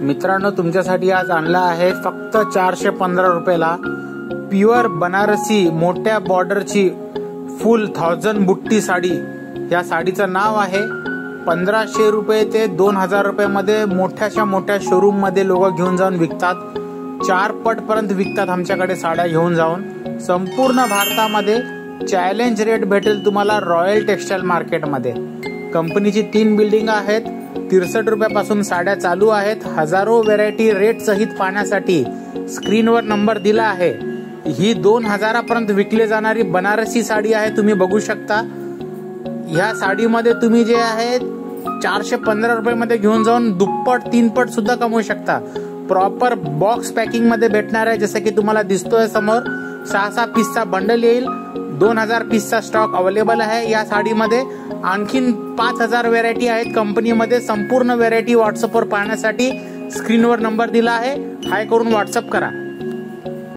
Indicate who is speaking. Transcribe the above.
Speaker 1: मित्रांनो, तुमच्यासाठी आज आणला आहे फक्त 415 रुपयाला प्युअर बनारसी मोठ्या बॉर्डरची फुल 1000 बुट्टी साडी। या साडीचं नाव आहे 1500 रुपये ते 2000 रुपयामध्ये मोठ्याशा मोठ्या शोरूम मध्ये लोक घेऊन जाऊन विकतात। 4 पट पर्यंत विकतात आमच्याकडे साड्या घेऊन जाऊन। संपूर्ण भारतामध्ये चॅलेंज रेट भेटेल तुम्हाला रॉयल टेक्सटाईल मार्केटमध्ये। कंपनीची 3 बिल्डिंग आहेत। 63 रुपयापासून साड्या चालू आहेत। हजारो व्हेरायटी रेट सहित पाहण्यासाठी स्क्रीनवर नंबर दिला आहे। ही 2000 पर्यंत विकले जाणारी बनारसी साडी आहे, तुम्ही बघू शकता। या साडीमध्ये तुम्ही जे आहे 415 रुपयामध्ये घेऊन जाऊन दुप्पट 3 पट सुद्धा कमवू शकता। प्रॉपर बॉक्स पॅकिंग मध्ये भेटणार आहे, जसं की तुम्हाला दिसतोय समोर 6 पीसचा बंडल येईल। 2000 पीसचा स्टॉक अवेलेबल आहे या साडीमध्ये। आणखीन 5000 व्हेरायटी आहेत कंपनीमध्ये। संपूर्ण व्हेरायटी व्हॉट्सअपवर पाहण्यासाठी स्क्रीनवर नंबर दिला आहे, हाय करून व्हॉट्सअप करा।